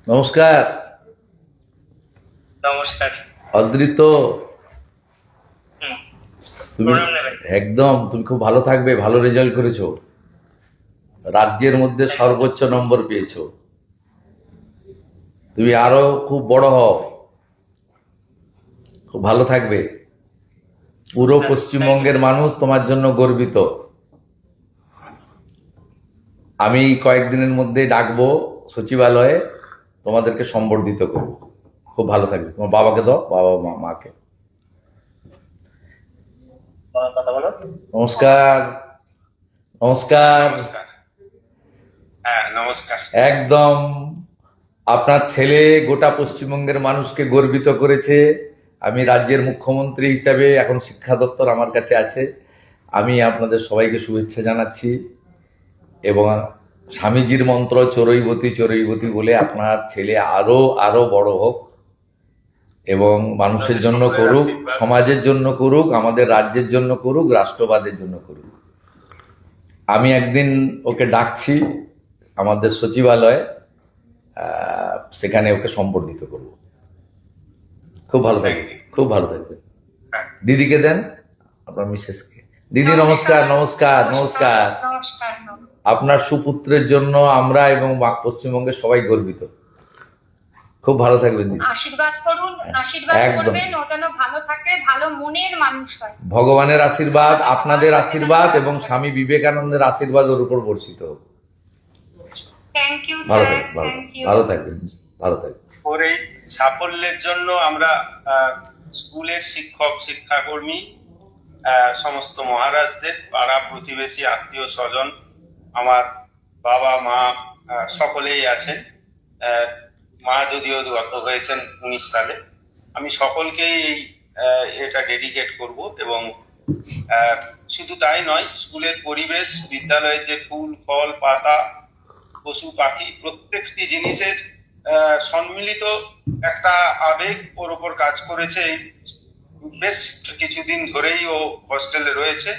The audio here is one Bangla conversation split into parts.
নমস্কার। নমস্কার। অদ্রিত, হুম, তুমি প্রণাম নেবেন। তুমি খুব ভালো থাকবে। ভালো রেজাল্ট করেছো, রাজ্যের মধ্যে সর্বোচ্চ নম্বর পেয়েছো। তুমি আরো খুব বড় হও, খুব ভালো থাকবে। পুরো পশ্চিমবঙ্গের মানুষ তোমার জন্য গর্বিত। আমি কয়েকদিনের মধ্যে ডাকবো সচিবালয়ে, তোমাদেরকে সম্বর্ধিত করবো। খুব ভালো থাকবে। তোমার বাবাকে দাও, বাবা মাকে। কথা বলো। নমস্কার। নমস্কার। নমস্কার। হ্যাঁ, নমস্কার। একদম আপনার ছেলে গোটা পশ্চিমবঙ্গের মানুষকে গর্বিত করেছে। আমি রাজ্যের মুখ্যমন্ত্রী হিসাবে, এখন শিক্ষা দপ্তর আমার কাছে আছে, আমি আপনাদের সবাইকে শুভেচ্ছা জানাচ্ছি। এবং স্বামীজির মন্ত্র চরৈবতী চরৈবতী বলে আপনার ছেলে আরো আরো বড় হোক এবং মানুষের জন্য করুক, সমাজের জন্য করুক, আমাদের রাজ্যের জন্য করুক, রাষ্ট্রবাদের জন্য করুক। আমি একদিন ওকে ডাকছি আমাদের সচিবালয়ে, সেখানে ওকে সম্বর্ধিত করব। খুব ভালো থাকবে, খুব ভালো থাকবে। দিদিকে দেন, আপনার মিসেসকে। দিদি নমস্কার। নমস্কার। নমস্কার। নমস্কার। আপনার সুপুত্রের জন্য আমরা এবং পশ্চিমবঙ্গের সবাই গর্বিত। খুব ভালো থাকবেন দিদি। আশীর্বাদ করুন, আশীর্বাদ একদম। করবেন, ও যেন ভালো থাকে, ভালো মনের মানুষ হয়। ভগবানের আশীর্বাদ, আপনাদের আশীর্বাদ এবং স্বামী বিবেকানন্দের আশীর্বাদ ওর উপর বর্ষিত হোক। থ্যাংক ইউ ভালো স্যার, থাকবেন, থ্যাংক ইউ। ভালো থাকবেন, ভালো থাকবেন। ওর এই সাফল্যের জন্য আমরা স্কুলের শিক্ষক শিক্ষাকর্মী, সমস্ত মহারাজদের, পাড়া প্রতিবেশী, আত্মীয় স্বজন, আমার বাবা মা সকলেই আছেন। মা যদিও গত হয়েছেন 19 সালে। আমি সকলকেই এটা ডেডিকেট করব এবং শুধু তাই নয়, স্কুলের পরিবেশ, বিদ্যালয়ের যে ফুল ফল পাতা, পশু পাখি, প্রত্যেকটি জিনিসের সম্মিলিত একটা আবেগ ওর উপর কাজ করেছে। এই বেশ কিছুদিন ধরেই ও হস্টেলে রয়েছে।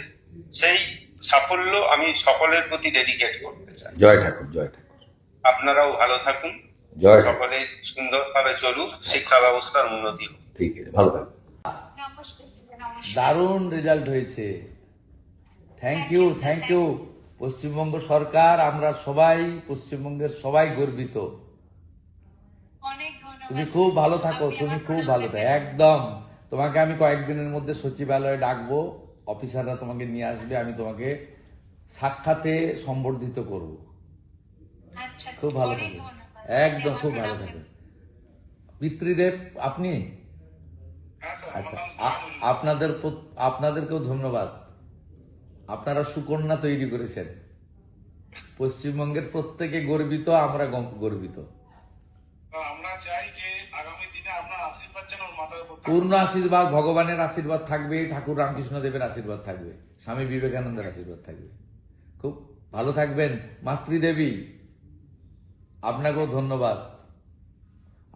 সেই সাফল্য আমি সকলের প্রতি ডেডিকেট করতে চাই। জয় ঠাকুর, জয় ঠাকুর। আপনারাও ভালো থাকুন, জয় ঠাকুর। সকলে সুন্দরভাবে চলুক, শিক্ষা ব্যবস্থার উন্নতি হোক। ঠিক আছে, ভালো থাকবেন। নমস্কার, নমস্কার। দারুণ রেজাল্ট হয়েছে। Thank you, thank you. Paschimbanga সরকার, আমরা সবাই, পশ্চিমবঙ্গের সবাই গর্বিত। অনেক ধন্যবাদ। তুমি খুব ভালো থাকো, তুমি খুব ভালো থাকো। একদম। তোমাকে আমি কয়েকদিনের মধ্যে সচিবালয়ে ডাকবো, অফিসাররা তোমাকে নিয়ে আসবে, আমি তোমাকে সাক্ষাতে সম্বর্ধিত করব। আচ্ছা, খুব ভালো অনেক থাকবে, ধন্যবাদ। একদম খুব ভালো থাকবে। পিতৃদেব আপনি? আচ্ছা, আপনাদেরকেও ধন্যবাদ। আপনারা সুকন্যা তৈরি করেছেন। পশ্চিমবঙ্গের প্রত্যেকে গর্বিত, আমরা গর্বিত। আমরা চাই যে আগামী দিনে আপনার আশীর্বাদ যেন ওর মাথার উপর থাকে। পূর্ণ আশীর্বাদ, ভগবানের আশীর্বাদ থাকবে, ঠাকুর রামকৃষ্ণ দেবের আশীর্বাদ থাকবে, স্বামী বিবেকানন্দের আশীর্বাদ থাকবে। খুব ভালো থাকবেন। মাতৃদেবী, আপনাকেও ধন্যবাদ।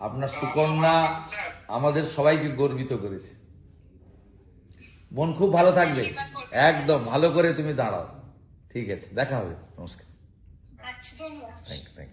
আপনার সুকন্যা আমাদের সবাইকে গর্বিত করেছে। মন খুব ভালো থাকবে, একদম ভালো করে তুমি দাঁড়াও। ঠিক আছে, দেখা হবে। নমস্কার। আচ্ছা, ধন্যবাদ। Thank you, thank you.